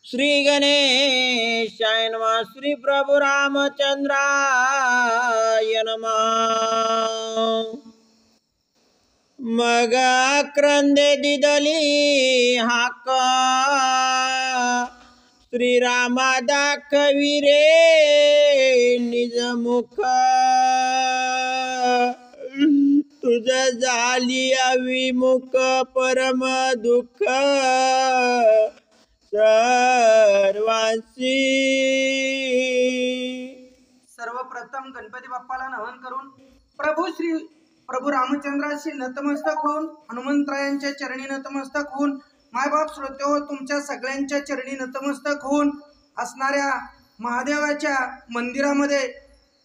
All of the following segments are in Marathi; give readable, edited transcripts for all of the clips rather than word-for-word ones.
श्री गणेशाय नमः। श्री प्रभु रामचंद्राय नमः। मग क्रंदे दिदली हाका श्रीरामा दाखवी रे निज मुख तुझ झाली अविमुख परम दुःख सर्वांसी। सर्वप्रथम गणपती बाप्पाला नमन करून प्रभू रामचंद्राशी नतमस्तक होऊन हनुमंतरायांच्या चरणी नतमस्तक होऊन मायबाप श्रोत्यो तुमच्या सगळ्यांच्या चरणी नतमस्तक होऊन असणाऱ्या महादेवाच्या मंदिरामध्ये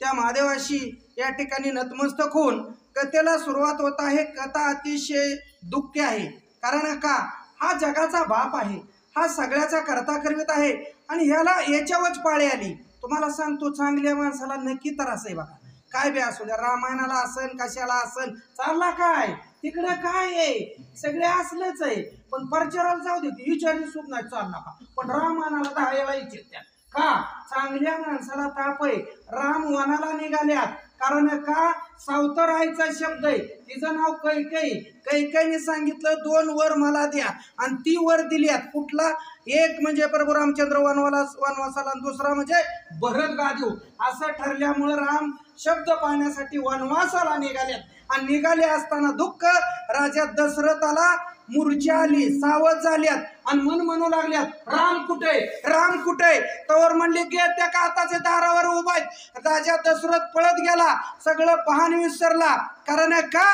त्या महादेवाशी या ठिकाणी नतमस्तक होऊन कथेला सुरुवात होत आहे। कथा अतिशय दुःखी आहे, कारण का हा जगाचा बाप आहे, हा सगळ्याचा करता करवित आहे आणि ह्याला याच्यावरच पाळी आली। तुम्हाला सांगतो चांगल्या माणसाला नक्की त्रास आहे बघा, काय बी असू द्या, रामायणाला असन कशाला असन चालला काय तिकडे काय आहे सगळे असलंच आहे, पण प्रचाराला जाऊ दे विचारली सुद्धा नाही चालला का, पण रामायणाला दहायला विचारत्या का चांगल्या माणसाला ताप आहे। राम वनाला निघाल्यात कारण का सावतरायचा शब्द आहे, तिचं नाव कैकई, कैकईने सांगितलं 2 वर मला द्या आणि ती वर दिल्यात। कुठला एक म्हणजे प्रभू रामचंद्र वनवासाला, दुसरा म्हणजे भरत गादीव, असं ठरल्यामुळे राम शब्द पाहण्यासाठी वनवासाला निघाल्यात आणि निघाले असताना दुःख राजा दशरथाला मूर्छा आली, सावध झाल्यात आणि मन म्हणू लागल्यात राम कुठे राम कुठे। तवर म्हणले की त्या काताच्या दारावर उभा आहे। राजा दशरथ पळत गेला, सगळं पाहण विसरला, कारण का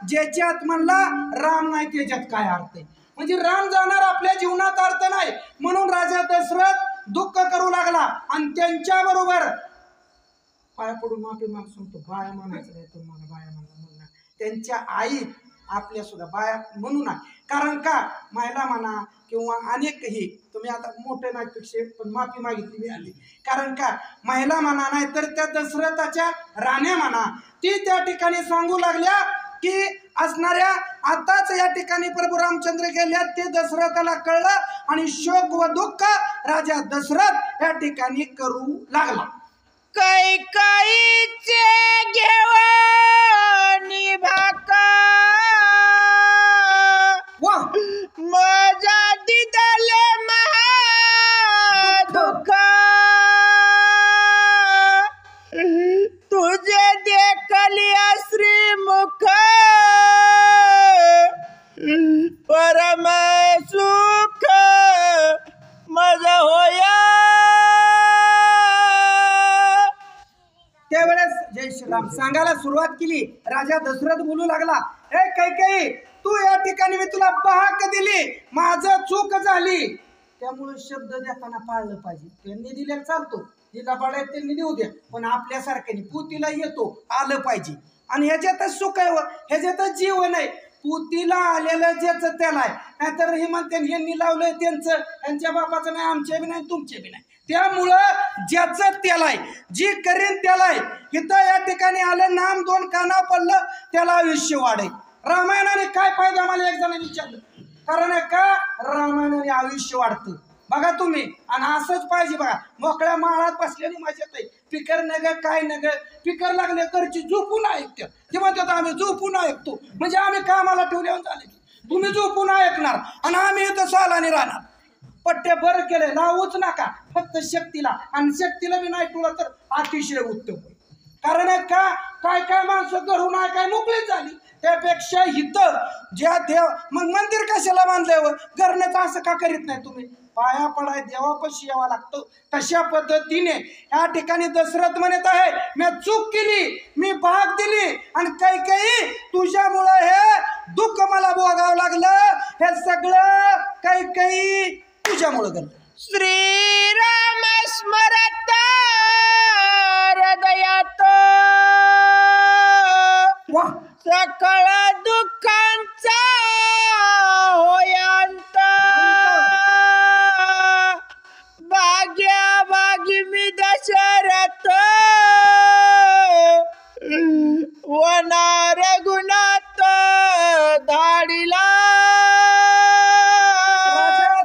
ज्याच्यात म्हणला राम नाही त्याच्यात काय अर्थ आहे, म्हणजे राम जाणार आपल्या जीवनात अर्थ नाही, म्हणून राजा दशरथ दुःख करू लागला आणि त्यांच्या बरोबर पाया पडून माफी माग सांगतो, बाया म्हणायचं नाही तुम्हाला, बाया म्हणा त्यांच्या आई आपल्या सुद्धा बाया म्हणू नये, कारण का महिला म्हणा किंवा अनेकही तुम्ही आता मोठे नाहीपेक्षा पण माफी मागितली मिळाली, कारण का महिला म्हणा नाही तर त्या दशरथाच्या राण्या म्हणा ती त्या ठिकाणी सांगू लागल्या की असणाऱ्या आताच या ठिकाणी प्रभू रामचंद्र गेल्या, ते दशरथाला कळलं आणि शोक व दुःख राजा दशरथ या ठिकाणी करू लागला। कैकईचे घेवनी भाका माझा दिदले महादुःख तुझे देखली श्रीमुख परम सुख मज होया। त्यावेळेस जय श्रीराम सांगायला सुरुवात केली। राजा दशरथ बोलू लागला, ए कैकई तू या ठिकाणी मी तुला बहाक दिली, माझं चूक झाली, त्यामुळे शब्द देताना पाळलं पाहिजे। त्यांनी दिले चालतो, तिला पाडायला त्यांनी देऊ द्या, पण आपल्यासारख्याने पुतीला येतो आलं पाहिजे आणि ह्याच्यातच सुख आहे, ह्याच्यातच जीवन आहे। पुतीला आलेलं ज्याचं त्याला आहे, नाहीतर हे म्हणते यांनी लावलंय त्यांचं, यांच्या बापाचं नाही, आमचे बी नाही, तुमचे बी नाही, त्यामुळं ज्याचं त्याला आहे, जी करीन त्याला आहे। इथं या ठिकाणी आलं नाम 2 काना पडलं त्याला आयुष्य वाढे। रामायणाने काय फायदा मला एक जणांनी विचारलं, कारण का रामायणाने आयुष्य वाढतं बघा तुम्ही, आणि असंच पाहिजे बघा। मोकळ्या माळात बसल्याने मजेत आहे, पिकर नग काय नग, पिकर लागले घरची झोपून ऐकतात, ते म्हणतात आम्ही झोपून ऐकतो, म्हणजे आम्ही कामाला ठेवल्यावर झाले की तुम्ही झोपून ऐकणार आणि आम्ही इथं सालाने राहणार। पट्टे बरं केले, लावूच नका फक्त शक्तीला, आणि शक्तीला बी नाही तुला तर अतिशय उत्तम, कारण का काय काय माणसं घरून आहे काय मोकळीच झाली, त्यापेक्षा हिथं ज्या देव मग मंदिर कशाला बांधल्यावर करण्याचं असं का करीत नाही तुम्ही, पाया पडाय देवापाशी यावं लागतं। तशा पद्धतीने या ठिकाणी दशरथ म्हणत आहे मी चूक केली, मी भाग दिली आणि कैकई तुझ्यामुळे हे दुःख मला भोगावं लागलं, हे सगळं कैकई तुझ्यामुळे घडलं। श्रीराम स्मरत हृदयात सकळ दुःखांचा होयांत भाग्या भागी मी दशरथ वना रघुनाथ धाडिला।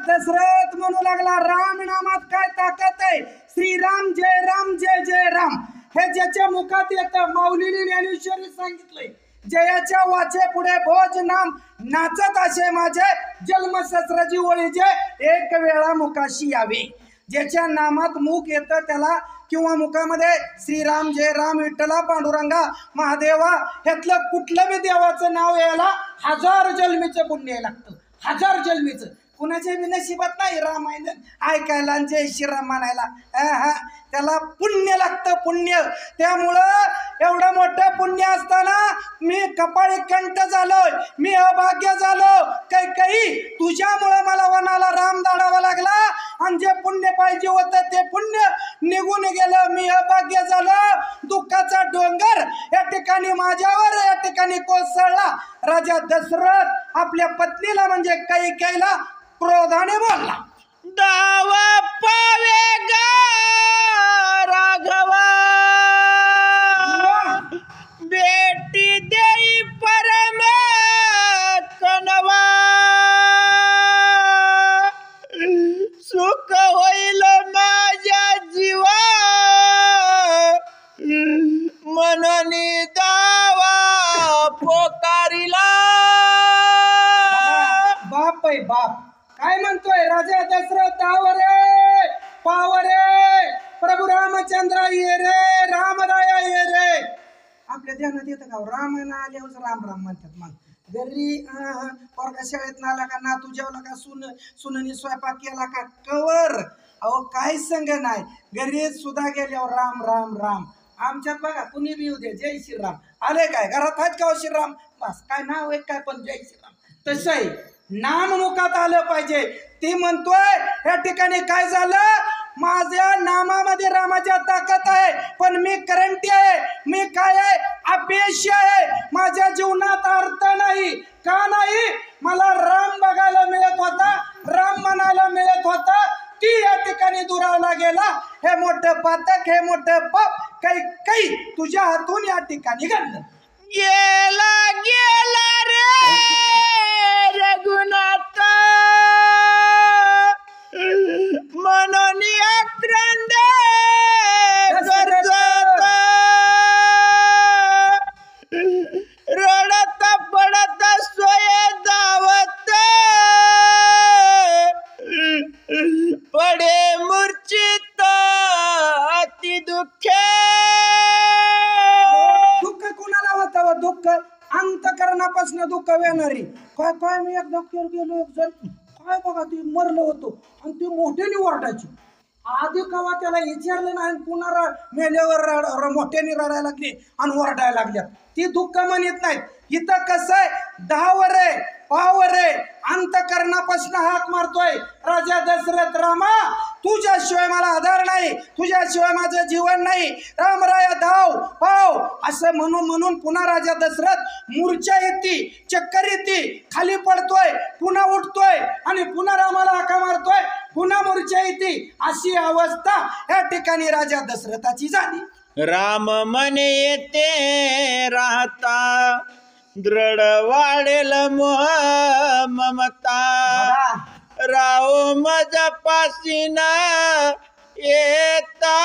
दशरथ म्हणू लागला राम नामात काय ताकद आहे. श्रीराम जय जय राम हे ज्याच्या मुखात येतं. माऊलीने ज्ञानेश्वरी सांगितलंय, जयाच्या वाचे पुढे भोज नाम नाचत असे माझे जन्म सहस्राची ओळीचे एक वेळा मुखाशी यावे. ज्याच्या नामात मुख येतं त्याला किंवा मुखामध्ये श्रीराम जय राम विठ्ठला पांडुरंगा महादेवा ह्यातलं कुठलं बी देवाचं नाव यायला 1000 जन्मीचं पुण्य लागतं. 1000 जन्मीचं. कुणाच्या बी नशिबात नाही रामायण ऐकायला आणि जय श्रीराम म्हणायला. त्याला पुण्य लागतं, पुण्य. त्यामुळं एवढं मोठं पुण्य असताना मी कपाळी कंठ झालोय, मी अभाग्य झालो. काही तुझ्यामुळे मला वनाला राम दाडावा लागला आणि जे पुण्य पाहिजे होतं ते पुण्य निघून गेलं. मी अभाग्य झालो. दुःखाचा डोंगर या ठिकाणी माझ्यावर या ठिकाणी कोसळला. राजा दशरथ आपल्या पत्नीला म्हणजे कैकेयीला क्रोधाने बोलला, दावा पावे गा राघवा, बेटी देई परम कनवा, सुख होईल माझ्या जीवा, मननी दावा पोकारिला. बाप आहे बाप. काय म्हणतोय राजा दशरथ? पावरे प्रभू रामचंद्र ये रे, रामराया ये रे. आपल्या ध्यानात येतं का रामायण आल्यावर राम राम म्हणतात. मग घरी पोरगा शाळेत नाला का नातू जेवला का सुननी स्वयंपाक केला का कवर अहो काही संग नाही. घरी सुद्धा गेल्यावर राम राम राम. आमच्यात बघा कुणी बी येऊ दे जय श्रीराम. आले काय घरात आहेत का श्रीराम? बस काय नाव आहे काय पण जय श्रीराम. तसं आहे नाम मुखात आलं पाहिजे. ती म्हणतोय या ठिकाणी काय झालं, माझ्या नामामध्ये रामाच्या ताकद आहे पण मी करंटी आहे, मी काय आहे अपयशी आहे. माझ्या जीवनात अर्थ नाही. का नाही? मला राम बघायला मिळत होता, राम म्हणायला मिळत होता, ती या ठिकाणी दुरावला गेला. हे मोठं पातक, हे मोठं पाप काही तुझ्या हातून या ठिकाणी घडलं. गेला रे रघुनाथ, म्हणून आक्रंद करत, रडत पडत सोय धावत, पडे मूर्छित अति दुःखे. दुःख कुणाला होतं? दुःख अंतकरणापासून दुःख येणारी. काय मी एकदा गेलो एक जण काय बघा ते मरलं होतं आणि ते मोठ्याने ओरडायची. आधी कवा त्याला विचारलं नाही, पुन्हा मेल्यावर मोठ्याने रडायला लागली आणि ओरडायला लागल्या. ती दुःख म्हणत नाहीत. इथं कसं आहे 10 वरे पावरे अंतकरणापासून हाक मारतोय राजा दशरथ, रामा तुझ्याशिवाय मला आधार नाही, तुझ्याशिवाय माझं जीवन नाही, रामराया धाव पाव असं म्हणून पुन्हा राजा दशरथ मूर्छा येते, चक्कर येते, खाली पडतोय, पुन्हा उठतोय आणि पुन्हा रामाला हाका मारतोय, पुन्हा मूर्छा येते. अशी अवस्था या ठिकाणी राजा दशरथाची झाली. राम मने येते राहता, दृढ वाढेल मोह ममता, राव माझ्या पासीना येता,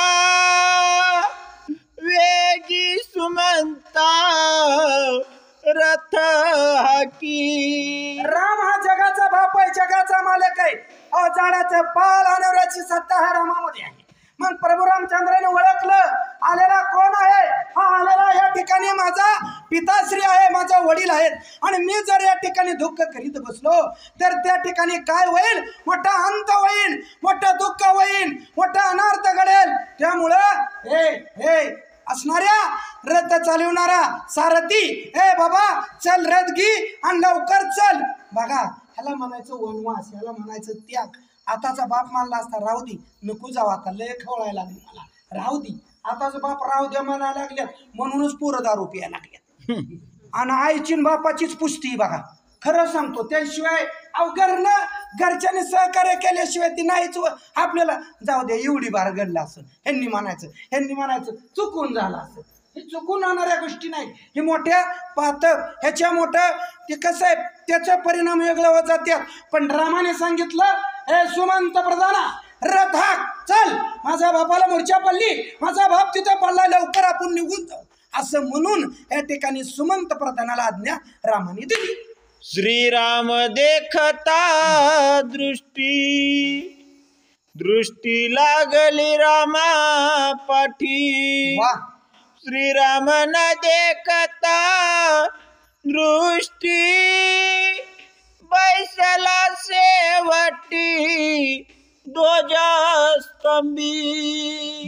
वेगी सुमंता रथ हाकी. राम हा जगाचा बाप आहे, जगाचा मालक आहे. झाडाचं पाल आणवण्याची सत्ता ह्या रामामध्ये आहे. मग प्रभू रामचंद्राने ओळखलं आलेला कोण आहे. हा आलेला या ठिकाणी माझा पिताश्री आहे, माझा वडील आहेत. आणि मी जर या ठिकाणी दुःख करीत बसलो तर त्या ठिकाणी काय होईल, मोठा अंत होईल, मोठं दुःख होईल, मोठा अनर्थ घडेल. त्यामुळं हे असणाऱ्या रथ चालवणारा सारथी, ए बाबा चल रथ घे आणि लवकर चल. बघा ह्याला म्हणायचं वनवास, ह्याला म्हणायचं त्याग. आताचा बाप मानला असता राहू दे, नको जाऊ, आता लय खवळायला लागली मला, राहू दे. आताचा बाप राहू द्या म्हणायला लागल्यात, म्हणूनच पोरं दारू प्यायला लागल्यात. आणि आईची बापाचीच पुष्टी बघा. खरं सांगतो त्याशिवाय अवघडनं घरच्याने सहकार्य केल्याशिवाय ती नाहीच. आपल्याला जाऊ दे एवढी बार घडलं असं ह्यांनी म्हणायचं चुकून झालं असं. हे चुकून होणाऱ्या गोष्टी नाही. हे मोठ्या पातक ह्याच्या मोठं ते कसं आहे त्याचा परिणाम वेगळा होत जातात. पण रामाने सांगितलं, हे सुमंत प्रधाना माझ्या बापाला मूर्छा पडली, माझा बाप तिथे पडला, लवकर आपण निघून जाऊ असं म्हणून या ठिकाणी सुमंत प्रधानाला आज्ञा रामाने दिली. श्रीराम देखता दृष्टी लागली रामा पाठी. वा, श्रीराम न देखता दृष्टी बैसला शेवटी ध्वजस्तंभी.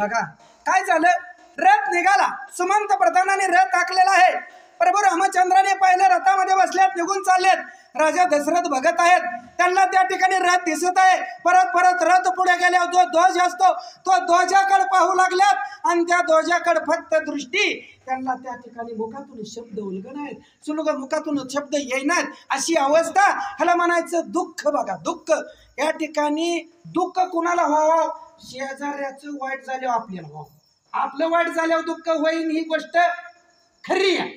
बघा काय झालं, रथ निघाला, सुमंत प्रधानाने रथ आखलेला आहे. प्रभू रामचंद्राने पहिले रथामध्ये बसल्यात, निघून चाललेत. राजा दशरथ बघत आहेत, त्यांना त्या ठिकाणी रथ दिसत आहे. परत परत रथ पुढे गेल्यावर जो ध्वज असतो तो ध्वजाकडे पाहू लागल्यात आणि त्या ध्वजाकडे फक्त दृष्टी, त्यांना त्या ठिकाणी मुखातून शब्द उलगण आहेत, सुलग मुखातून शब्द येईनात. अशी अवस्था, ह्याला म्हणायचं दुःख. बघा दुःख, या ठिकाणी दुःख कुणाला व्हावं? शेजाऱ्याचं वाईट झाल्यावर आपल्याला व्हावं. आपलं वाईट झाल्यावर दुःख होईन ही गोष्ट खरी आहे,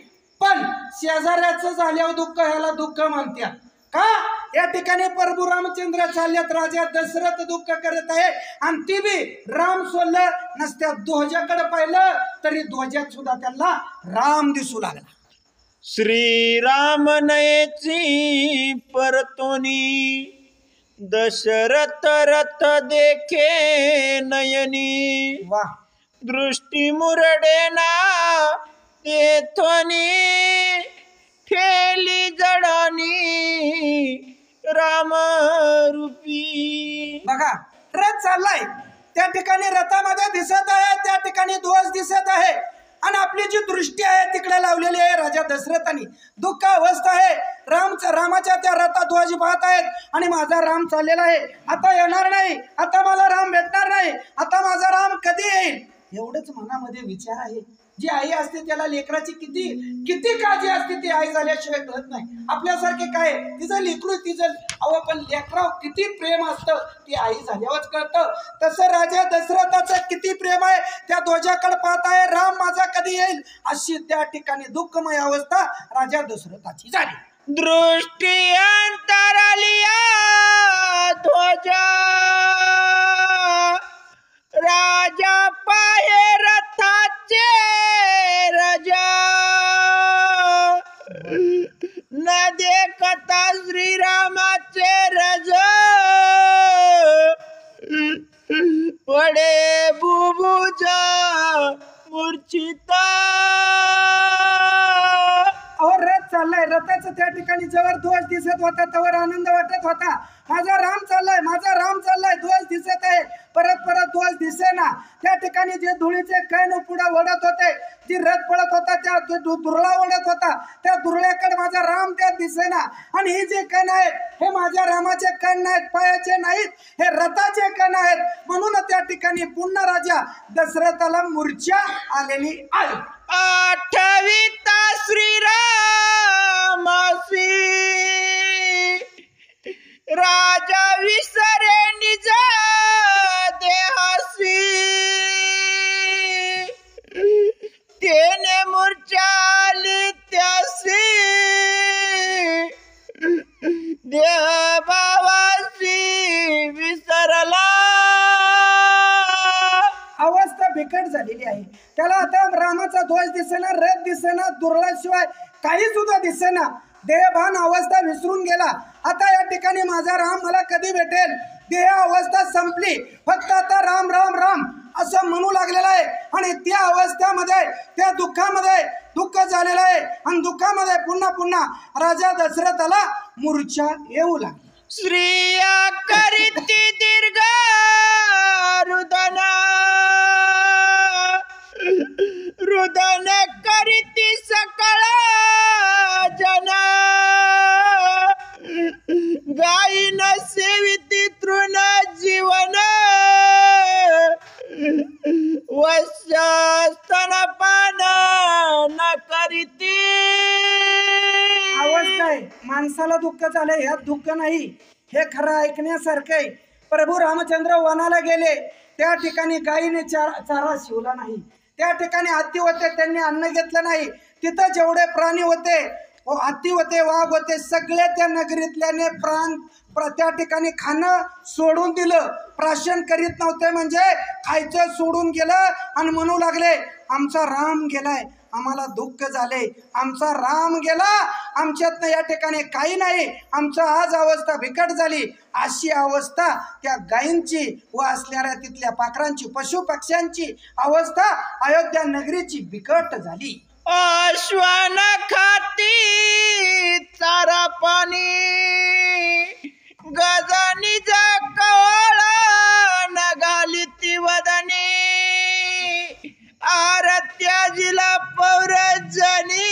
पण शेजाऱ्याचं झाल्यावर दुःख ह्याला दुःख म्हणतात का? या ठिकाणी प्रभू रामचंद्र चालल्यात, राजा दशरथ दुःख करत आहे आणि ती बी राम सोडलं नसत्या ध्वजाकडे पाहिलं तरी ध्वजात सुद्धा त्यांना राम दिसू लागला. श्रीराम नयेची परतोनी दशरथ रथ देखे नयनी. वा, दृष्टी मुरडेना तेथोनी ठेली जडानी राम रूपी. बघा रथ चाललाय, त्या ठिकाणी रथामध्ये दिसत आहे, त्या ठिकाणी ध्वज दिसत आहे आणि आपली जी दृष्टी आहे तिकडे लावलेली आहे राजा दशरथांनी. दुःख अवस्था आहे, रामाच्या त्या रथा ध्वज पाहत आहेत आणि माझा राम चाललेला आहे, आता येणार नाही, आता मला राम भेटणार नाही, आता माझा राम कधी येईल, एवढंच मनामध्ये विचार आहे. जी आई असते त्याला लेकराची किती किती काळजी असते, ती आई झाल्याशिवाय कळत नाही. आपल्यासारखे काय, तिचं लेकरू तिचं अहो, पण लेकराव किती प्रेम असतं ती आई झाल्यावरच कळतं. तसं राजा दशरथाचं किती प्रेम आहे, त्या ध्वजाकडे पाहत आहे, राम माझा कधी येईल, अशी त्या ठिकाणी दुःखमय अवस्था राजा दशरथाची झाली. दृष्टी अंतरालिया ध्वजा राजा पाहे रथाचे राजा न देखता श्रीरामाचे रज पडे बुबुजा मूर्छिता. अहो रथ चाललाय, रथाचं त्या ठिकाणी जवळ ध्वज दिसत होता तवर आनंद वाटत होता. माझा राम चाललाय, माझा राम चाललाय, ध्वज दिसत आहे. परत परत ध्वज दिसेना. त्या ठिकाणी जे धुळीचे कण पुढे ओढत होते, ती रथ पळत होता, त्या दुर्ळा ओढत होता, त्या दुर्ळ्याकडे माझा राम त्यात दिसेना. आणि हे जे कण आहेत हे माझ्या रामाचे कण नाहीत, पायाचे नाहीत, हे रथाचे कण आहेत. म्हणून त्या ठिकाणी पुन्हा राजा दशरथाला मूर्छा आलेली आहे. आठविता श्रीरामासी राजा विसरे निज देहासी. तेने मूर्छा आली त्यासी देह भावासी विसरला. अवस्था बिकट झालेली आहे. त्याला आता रामाचा ध्वज दिसेना, रथ दिसेना, दुर्ळाशिवाय काही सुद्धा दिसेना. देहभान अवस्था विसरून गेला. आता या ठिकाणी माझा राम मला कधी भेटेल, देह अवस्था संपली, फक्त आता राम राम राम असं म्हणू लागलेलं आहे. आणि त्या अवस्थेमध्ये त्या दुःखामध्ये दुःख झालेलं आहे आणि दुःखामध्ये पुन्हा पुन्हा राजा दशरथाला मूर्छा येऊ लागली. श्रिया करीती दीर्घ रुदना रुदन करीती सकळ जना गायीन सेविती तृण जीवन वश्य स्तनपान न करीती. अवस्था आहे, माणसाला दुःख झालंय, ह्यात दुःख नाही, हे खरं ऐकण्यासारखं आहे. प्रभू रामचंद्र वनाला गेले, त्या ठिकाणी गायीने चारा शिवला नाही, त्या ठिकाणी हत्ती होते त्यांनी अन्न घेतलं नाही, तिथं जेवढे प्राणी होते हत्ती होते, वाघ होते, सगळे त्या नगरीतल्याने त्या ठिकाणी खाणं सोडून दिलं. प्राशन करीत नव्हते म्हणजे खायचं सोडून गेलं आणि म्हणू लागले आमचा राम गेलाय, आम्हाला दुःख झाले, आमचा राम गेला, आमच्यातनं या ठिकाणी काही नाही, आमचा आज अवस्था बिकट झाली. अशी अवस्था त्या गायींची व असणाऱ्या तिथल्या पाखरांची, पशु पक्ष्यांची अवस्था अयोध्या नगरीची बिकट झाली. अश्वान खाती चारा पाणी, गजानीचा कवळा नगाली ती वदनी, आरत्याजीला पौरजनी,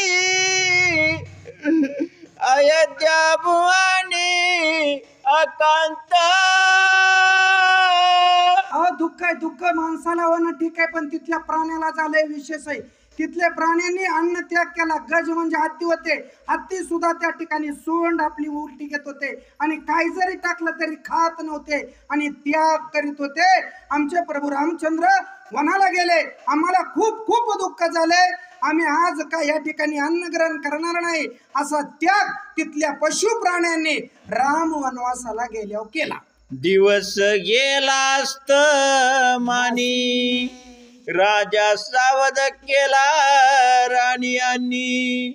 अयोध्या भुवानी अकांत. दुःख आहे, दुःख माणसाला होणं ठीक आहे, पण तिथल्या प्राण्याला झालंय विशेष आहे. तिथल्या प्राण्यांनी अन्न त्याग केला. गज म्हणजे हत्ती होते, हत्ती सुद्धा त्या ठिकाणी सोंड आपली उलटी घेत होते आणि काही जरी टाकलं तरी खात नव्हते आणि त्याग करीत होते. आमचे प्रभू रामचंद्र वनाला गेले, आम्हाला खूप खूप दुःख झाले, आम्ही आज का या ठिकाणी अन्न ग्रहण करणार नाही, असा त्याग तिथल्या पशु प्राण्यांनी राम वनवासाला गेल्यावर केला. दिवस गेला असत मानी, राजा सावध केला राणीयांनी,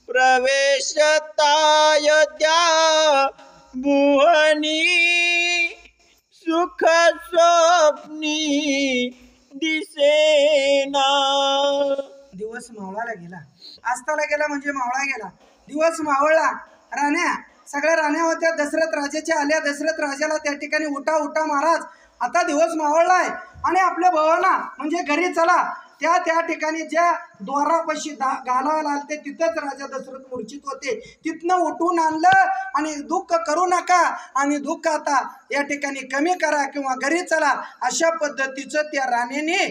प्रवेश अयोध्या भुवनी, सुख स्वप्नी दिसेना. दिवस मावळाला गेला, आस्ताला गेला म्हणजे मावळा गेला. दिवस मावळला, राण्या सगळ्या राण्या होत्या दशरथ राजाच्या आल्या. दशरथ राजाला त्या ठिकाणी उठा उठा महाराज, आता दिवस मावळलाय आणि आपल्या भावांना म्हणजे घरी चला. त्या ठिकाणी ज्या द्वारापाशी घालायला आलते तिथंच राजा दशरथ मूर्छित होते, तिथनं उठून आणलं आणि दुःख करू नका आणि दुःख आता या ठिकाणी कमी करा किंवा घरी चला, अशा पद्धतीचं त्या राणीने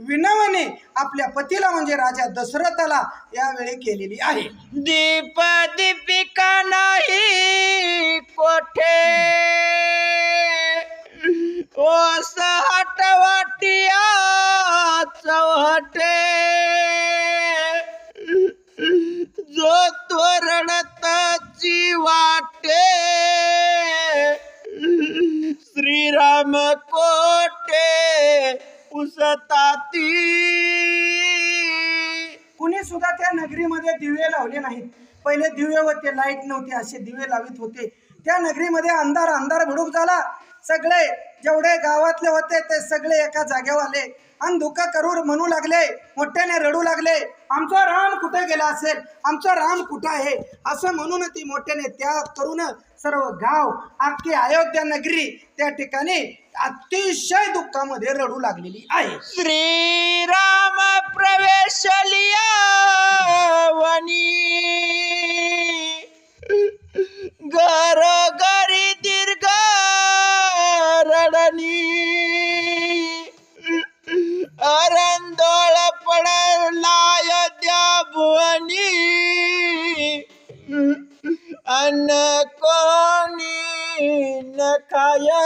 विनवणी आपल्या पतीला म्हणजे राजा दशरथाला यावेळी केलेली आहे. दीप दीपिका नाही कोठे, ओस हटवाटिया चौहटे, जो तोरणताची वाटे, श्रीराम कोटे उसताती. कुणी सुद्धा त्या नगरीमध्ये दिवे लावले नाहीत. पहिले दिवे होते, लाईट नव्हते, असे दिवे लावित होते. त्या नगरीमध्ये अंधार अंधार भुडूक झाला. सगळे जेवढे गावातले होते ते सगळे एका जागेवर आले आणि दुःख करू म्हणू लागले, मोठ्याने रडू लागले, आमचा राम कुठे गेला असेल, आमचा राम कुठं आहे, असं म्हणून ती मोठ्याने त्याग करून सर्व गाव अख्खी अयोध्या नगरी त्या ठिकाणी अतिशय दुःखामध्ये रडू लागलेली आहे. श्रीराम प्रवेश लिया वनी, घरोघरी दीर्घ रडणी, अरंदोळ पडला अयोध्या भुवनी, अन्न कोणी न खाया.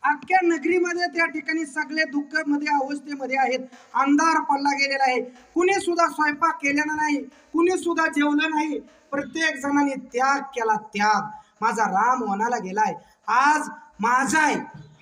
अख्ख्या नगरीमध्ये त्या ठिकाणी सगळे दुःखामध्ये अवस्थेमध्ये आहेत. अंधार पडला गेलेला आहे. कुणी सुद्धा स्वयंपाक केलेला नाही, कुणी सुद्धा जेवलं नाही. प्रत्येक जणांनी त्याग केला. त्याग. माझा राम वनाला गेलाय, आज माझा आहे.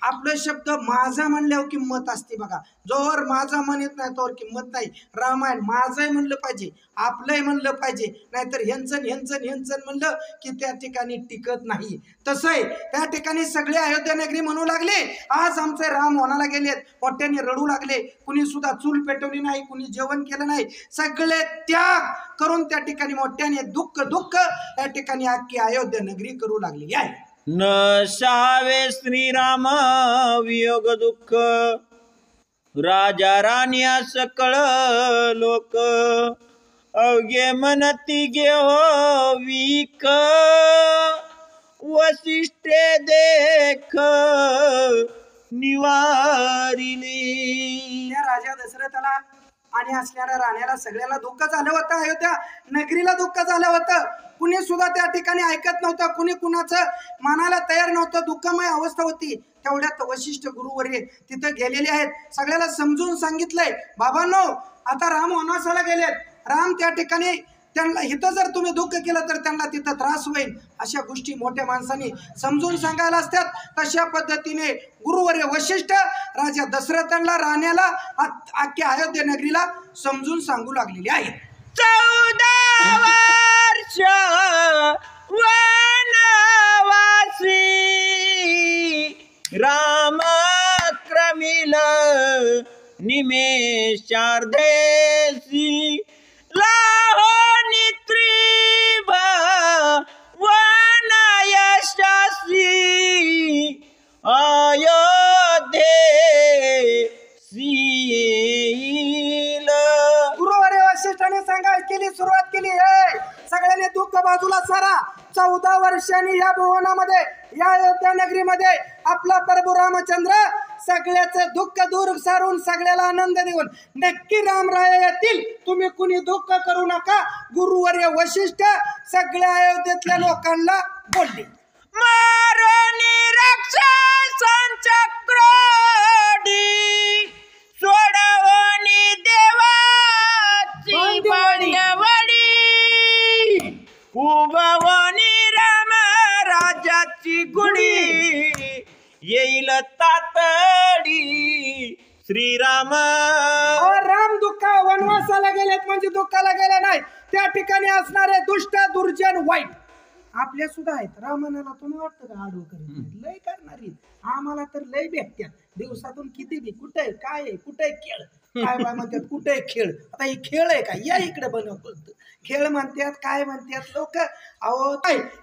आपलं शब्द माझा म्हणल्यावर किंमत असते बघा. जोवर माझा म्हणत नाही तोवर किंमत नाही. रामायण माझंही म्हणलं पाहिजे, आपलंही म्हणलं पाहिजे, नाहीतर ह्यांचं ह्यांचं ह्यांचं म्हणलं की त्या ठिकाणी टिकत नाही. तसं आहे, त्या ठिकाणी सगळे अयोध्या नगरी म्हणू लागले, आज आमचे राम वनाला गेलेत. मोठ्याने रडू लागले. कुणी सुद्धा चूल पेटवली नाही, कुणी जेवण केलं नाही. सगळे त्याग करून त्या ठिकाणी मोठ्याने दुःख दुःख त्या ठिकाणी अख्खी अयोध्या नगरी करू लागलेली आहे. न सावे श्रीराम वियोग दुःख, राजा राण्या सकळ लोक, अवघे मनती घेहो विक, वसिष्ठे देख निवारिली. त्या राजा दशरथाला आणि असणाऱ्या राण्याला सगळ्याला दुःख झालं होतं. अयोध्या नगरीला दुःख झालं होतं. कुणी सुद्धा त्या ठिकाणी ऐकत नव्हतं, कुणी कुणाचं मानाला तयार नव्हतं. दुःखमय अवस्था होती. तेवढ्यात वशिष्ठ गुरुवर्य तिथे गेलेले आहेत. सगळ्याला समजून सांगितलंय, बाबांनो आता राम वनवासाला गेलेत, राम त्या ठिकाणी त्यांना इथं जर तुम्ही दुःख केलं तर त्यांना तिथं त्रास होईल, अशा गोष्टी मोठ्या माणसांनी समजून सांगायला असतात. तशा पद्धतीने गुरुवर्य वशिष्ठ राजा दशरथांना राण्याला अख्ख्या अयोध्या नगरीला समजून सांगू लागलेले आहेत. 14 वर्ष वनवासी राम क्रमिल निमेषार्धेसी लाहो नित्रिभ वनयशासी अयोध्येसील. गुरुवर्य वशिष्ठाने सांगायला सुरुवात केली आहे, सगळ्यांनी दुःख बाजूला सारा. 14 वर्षांनी या भुवनामध्ये या अयोध्या नगरीमध्ये आपला प्रभू रामचंद्र सगळ्याचं दुःख दूर सारून सगळ्याला आनंद देऊन नक्की रामराय येतील, तुम्ही कुणी दुःख करू नका. गुरुवर्य वशिष्ठ सगळ्या अयोध्येतल्या लोकांना बोलले. मारोनी राक्षसांच्या क्रोधी सोडवणी देवाची भांडवडी उभवणी राम राजाची गुढी येईल तातडी श्रीराम. राम दुःख वनवासाला गेलेत म्हणजे दुःखाला गेले नाही. त्या ठिकाणी असणारे दुष्ट दुर्जन वाईट आपल्या सुद्धा आहेत. रामानाला तुम्ही वाटतं का आडवं करीत लय करणारी आम्हाला तर लय भेटत्यात दिवसातून किती बी. कुठे काय आहे, कुठे खेळ काय बाय म्हणतात, कुठे खेळ. आता हे खेळ आहे का, या इकडे बनवतो खेळ म्हणतात काय म्हणतात लोक. अहो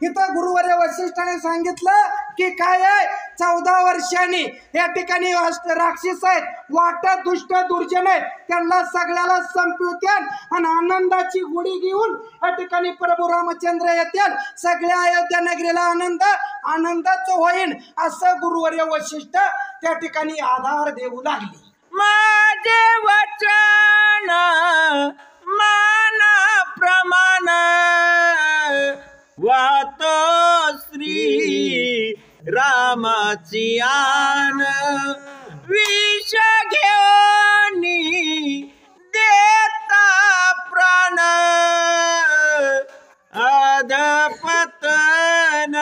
इथं गुरुवर्य वशिष्ठाने सांगितलं की काय आहे, 14 वर्षांनी या ठिकाणी राक्षस आहेत, वाटत दुष्ट दुर्जन आहेत, त्यांना सगळ्याला संपवत्याल आणि आनंदाची गुढी घेऊन या ठिकाणी प्रभू रामचंद्र येतील. सगळ्या अयोध्या नगरीला आनंदाचं होईल असं गुरुवर्य वशिष्ठ त्या ठिकाणी आधार देऊ लागले. माझे वचन माना प्रमाण वातो श्री रामाची आन विष घेऊन देता प्राण अधपतन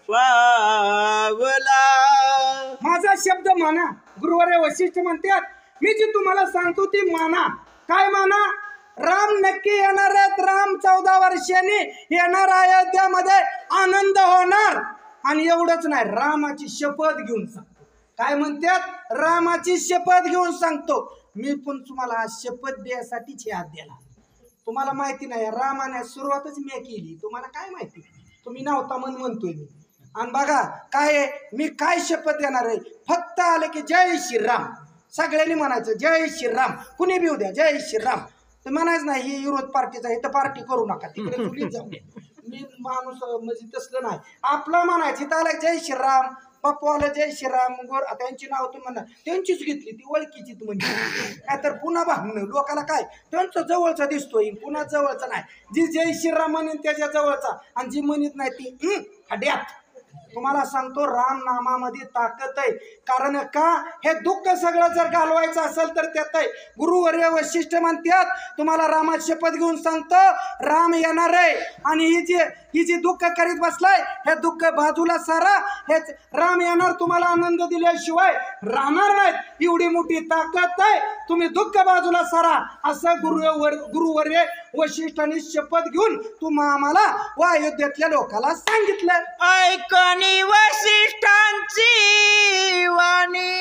पावला. माझा शब्द माना. गुरुवर्य वशिष्ठ म्हणतात मी जी तुम्हाला सांगतो ती माना. काय माना? राम नक्की येणार आहेत. राम 14 वर्षांनी येणार अयोध्यामध्ये आनंद होणार. आणि एवढंच नाही, रामाची शपथ घेऊन सांगतो. काय म्हणतात? रामाची शपथ घेऊन सांगतो. मी पण तुम्हाला शपथ द्यायसाठीच हात दिला. तुम्हाला माहिती नाही रामाने सुरुवातच मी केली, तुम्हाला काय माहिती, तुम्ही नव्हता म्हणतोय मी. आणि बघा काय मी काय शपथ देणार आहे, फक्त आले की जय श्रीराम सगळ्यांनी म्हणायचं, जय श्रीराम. कुणी बी उद्या जय श्रीराम तर म्हणायचं नाही ही विरोध पार्टीचा आहे तर पार्टी करू नका, तिकडे चुलीत जाऊ. मी माणूस म्हणजे तसलं नाही, आपलं म्हणायचं. इथं आलं जय श्रीराम, पप्पाला जय श्रीराम, गोर त्यांची नाव तुम्ही म्हणा त्यांचीच घेतली ती ओळखीची म्हणजे काय तर पुन्हा भांडणं लोकाला काय त्यांचं जवळचा दिसतोय, पुन्हा जवळचा नाही. जी जय श्रीराम म्हणेन त्याच्या जवळचा आणि जी म्हणत नाही ती हड्यात. तुम्हाला सांगतो राम नामामध्ये ताकद आहे. कारण का हे दुःख सगळं जर घालवायचं असेल तर त्यात आहे. गुरुवर्य वशिष्ठ म्हणतात तुम्हाला रामाची शपथ घेऊन सांगतो राम येणार आहे. आणि ही जी दुःख करीत बसलाय हे दुःख बाजूला सारा. हेच राम येणार, तुम्हाला आनंद दिल्याशिवाय राहणार नाहीत. एवढी मोठी ताकद आहे, तुम्ही दुःख बाजूला सारा असं गुरुवर्य वशिष्ठांनी शपथ घेऊन तुम्हा आम्हाला व अयोध्येतल्या लोकांना सांगितलं. ऐकणी वसिष्ठांची वाणी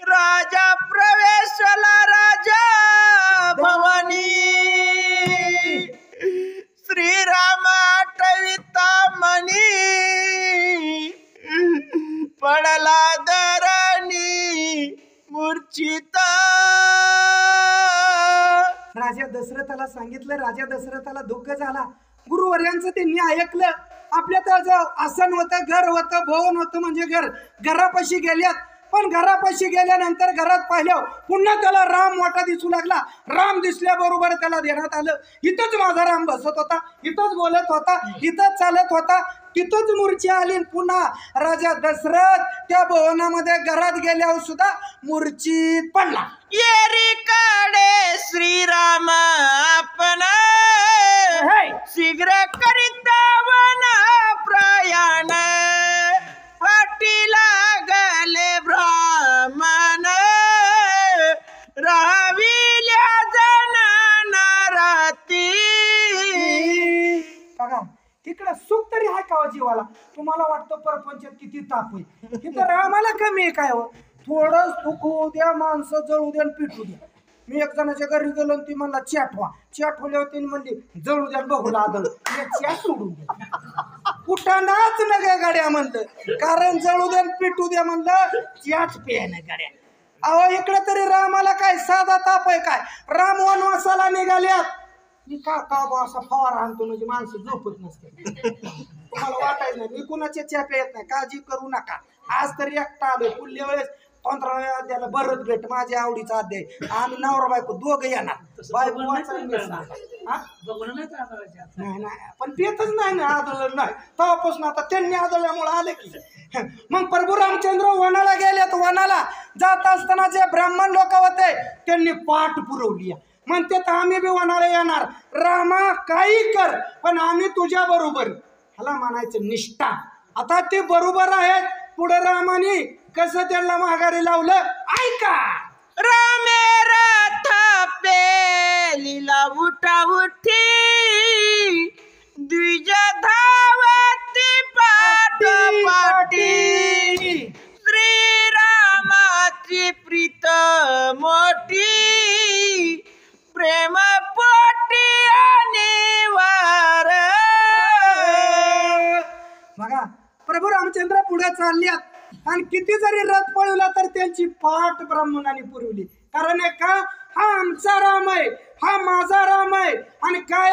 राजा प्रवेशला राजा भवानी श्रीराम आठविता मनी पडला दरानी मूर्छिता. राजा दशरथाला सांगितलं. राजा दशरथाला दुःख झाला. गुरुवर्यांचं त्यांनी ऐकलं. आपल्या त्याचं आसन होतं, घर होतं, भवन होतं, म्हणजे घरापाशी गेल्यात. पण घरापाशी गेल्यानंतर घरात पाहिलं पुन्हा त्याला राम मोठा दिसू लागला. राम दिसल्याबरोबर त्याला देण्यात आलं इथंच माझा राम बसत होता, इथंच बोलत होता, इथंच चालत होता. तिथंच मूर्छी आली आणि पुन्हा राजा दशरथ त्या भवनामध्ये घरात गेल्यावर सुद्धा मूर्छित पडला. येरीकडे श्रीराम आपण शीघ्र करीता वना प्रयाण पाठी लागले ब्राह्मण राविल्या जणांना राती. बघा तिकडं सुख तरी आहे का जीवाला? तुम्हाला वाटतं परपंचात किती ताप आहे, तिथं रामाला कमी आहे काय हो? थोडंच दुखू द्या, माणसं जळू द्या आणि पिटू द्या. मी एक जणाच्या घरी गेलो ती म्हणला चाठवल्यावर तिने म्हणली जळू द्या बघू लागल च्या सोडून द्या. कुठं नाच न ग गाड्या म्हणलं, कारण जळू द्या पिटू द्या म्हणलं त्याच पेन गाड्या. अहो इकडे तरी रामाला काय साधा ताप आहे काय? राम वनवासाला निघाल्यात. मी का असा फवारा आणतो म्हणजे माणसं झोपत नसते. तुम्हाला वाटायचं नाही मी कुणाच्या चॅप्या येत नाही, काळजी करू नका. आज तरी एकटा आलोय, पुढल्या वेळेस 15व्या अध्यायाला भरत भेट माझ्या आवडीचा अध्याय. आम्ही नवरा बायको दोघं येणार. बायको नाही पण पेतच नाही ना, आदळलं नाही तेव्हापासून. आता त्यांनी आदळल्यामुळे आले की. मग प्रभू रामचंद्र वनाला गेल्यात. वनाला जात असताना जे ब्राह्मण लोक होते त्यांनी पाठ पुरवली. म्हणते तर आम्ही बी वनाला येणार. रामा काही कर पण आम्ही तुझ्या बरोबर. ह्याला म्हणायचं निष्ठा. आता ते बरोबर आहेत. पुढे रामाने कसं त्यांना माघारी लावलं ऐका. रामे रथ पेलीला उठा उठी द्विज धावती पाठोपाठी श्रीरामाची प्रीत मोठी प्रेम पोटी अनिवार. बघा प्रभू रामचंद्र पुढे चालल्यात आणि किती जरी रथ पळवला तर त्यांची पाठ ब्राह्मणाने पुरवली. कारण का हा आमचा राम आहे, हा माझा राम आहे. आणि काय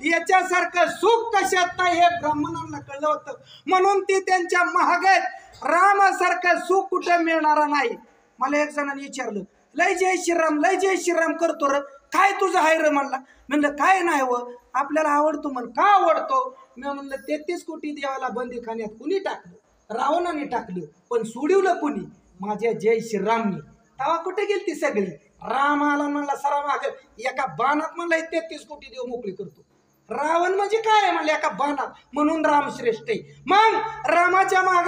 याच्यासारखं सुख कशात नाही हे ब्राह्मणांना कळलं होतं. म्हणून ती त्यांच्या महागात रामासारखं सुख कुठे मिळणार नाही. मला एक जणांनी विचारलं लय जय श्रीराम करतो र, काय तुझं आहे र? म्हणलं काय नाही व, आपल्याला आवडतो. म्हण का आवडतो? मी म्हणलं 33 कोटी देवाला बंदीखान्यात कुणी टाकलं? रावणाने टाकलं. पण सोडवलं कुणी? माझ्या जय श्रीरामनी. तेव्हा कुठे गेली ती सगळी? राम आला म्हणला सरा माग एका बाणात म्हणला 33 कोटी देव मोकळी करतो. रावण म्हणजे काय म्हणलं एका बाणात. म्हणून राम श्रेष्ठ आहे. मग रामाच्या माग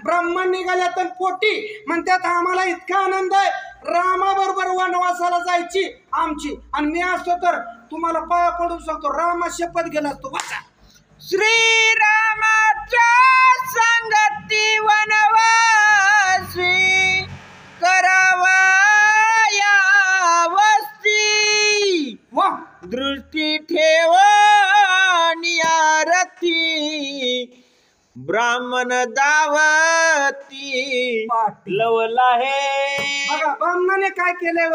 ब्राह्मण निघाल्या तर पोटी म्हणतात आम्हाला इतका आनंद आहे रामाबरोबर वनवासाला जायची आमची. आणि मी असतो तर तुम्हाला पाया पडून सांगतो रामा शपथ गेला असतो. बसा श्रीरामाच्या संगती वनवासी करावा या वस्ती वा दृष्टी ठेवणी रथी ब्राह्मण दावती लवला हे. बघा ब्राह्मणाने काय केलंय?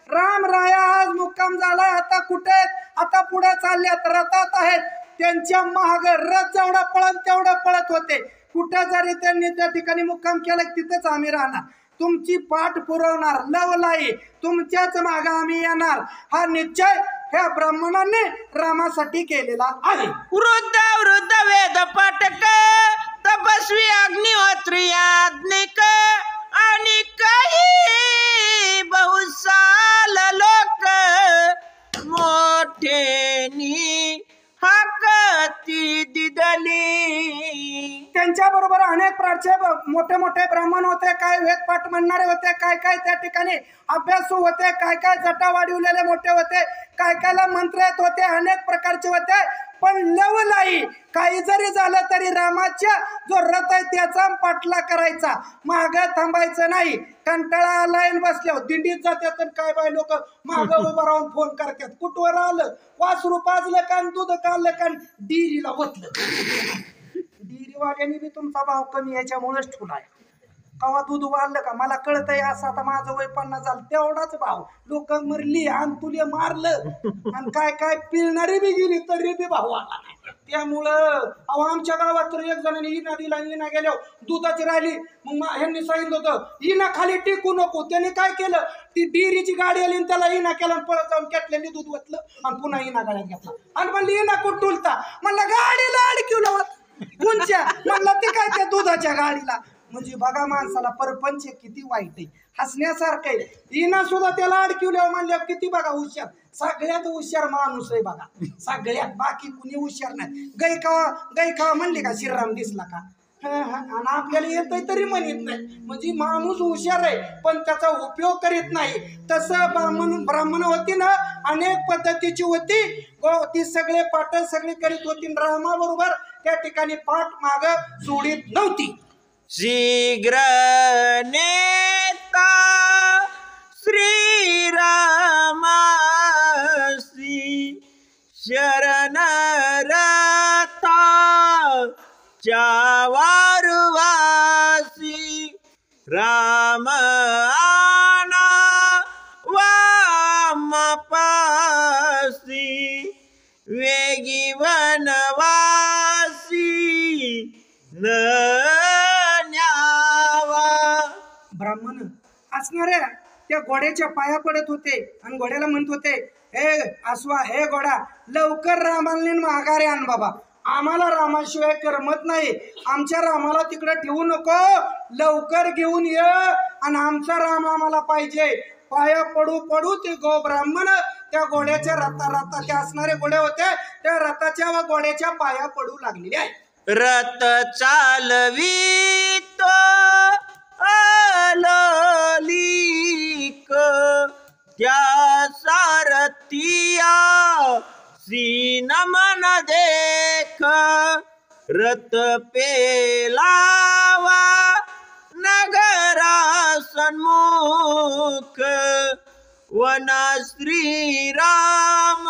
राम राया आज मुक्काम झाला. आता कुठे? आता पुढे चालल्यात, रथात आहेत. त्यांच्या महाग रथ जेवढा पळत तेवढा पळत होते. कुठे जरी त्यांनी त्या ठिकाणी मुक्काम केला तिथेच आम्ही राहणार. तुमची पाठ पुरवणार लवलाई. तुमच्याच माग आम्ही येणार. हा निश्चय ह्या ब्राह्मणाने रामासाठी केलेला आहे. वृद्ध वेद पाठक तपस्वी अग्निहोत्री याज्ञिक आणि काही बहुसाल लोक मोठेनी हाकती दिदली. त्यांच्या बरोबर अनेक मोठे मोठे ब्राह्मण होते. काय वेदपाठ म्हणणारे होते, काय त्या ठिकाणी अभ्यासू होते, काय जटा वाढवलेले मोठे होते, कायला मंत्र येत होते, अनेक प्रकारचे होते. पण लवलाई काही जरी झालं तरी रामाच्या जो रथ आहे त्याचा पाठला करायचा, माग थांबायचं नाही. कंटाळा आलाय बसल्यावर दिंडीत जातात काय बाय लोक माग उभं राहून फोन करतात कुठवर आलं, वासरू पाजलं का दूध काढलं का डिरीला बसलं. डेअरीवाल्याने बी तुमचा भाव कमी याच्यामुळेच ठेवलाय. कवा दूध वाढलं का मला कळतंय असं आता माझं वय 50 झालं तेवढाच भाव. लोक मरली आणि तुले मारलं आणि काय पिळणारी बी गेली तरी बी भाव आला नाही. त्यामुळं आमच्या गावात तर एक जणांनी इना दिला, इना गेल्यावर दुधाची राहिली. मग ह्यांनी सांगितलं होतं इना खाली टिकू नको. त्याने काय केलं, ती डेअरीची गाडी आली आणि त्याला इना केला आणि पळत जाऊन केटल्याने दूध वतलं आणि पुन्हा इना गाड्यात घेतला आणि म्हणली इना कुठुलता. म्हणलं गाडीला अडकिवलं कोणच्या म्हणलं ते काय त्या दुधाच्या गाडीला. म्हणजे बघा माणसाला परपंच किती वाईट आहे, हसण्यासारखं आहे. हिनं सुद्धा त्याला अडकिवल्यावर म्हणल्यावर किती बघा हुशार, सगळ्यात हुशार माणूस आहे बघा सगळ्यात, बाकी कुणी हुशार नाही. गैकावा म्हणले का श्रीराम दिसला का, आणि आपल्याला येतंय तरी म्हणत नाही. म्हणजे माणूस हुशार आहे पण त्याचा उपयोग करीत नाही. तसं ब्राह्मण होती ना, अनेक पद्धतीची होती, ती सगळे पाठ सगळे करीत होती. रामाबरोबर त्या ठिकाणी पाठ माग सोडित नव्हती. शीघ्र नेता श्रीरामासी शरण रता चावारवासी राम आना वाम पासी वेगी वनवासी न ब्राह्मण असणाऱ्या त्या घोड्याच्या पाया पडत होते आणि घोड्याला म्हणत होते, हे आसवा, हे घोडा, लवकर रामाला माघारी आण बाबा, आम्हाला रामाशिवाय करमत नाही, आमच्या रामाला तिकडे ठेवू नको, लवकर घेऊन ये आणि आमचा राम आम्हाला पाहिजे. पाया पडू पडू ते ब्राह्मण त्या घोड्याच्या रथा त्या असणारे घोडे होते त्या रथाच्या व घोड्याच्या पाया पडू लागलेले आहे. रथ चालवितो आलोलिक त्या सारथिया सीन मन देख रथ पेलावा नगरा सन्मुख वना श्रीराम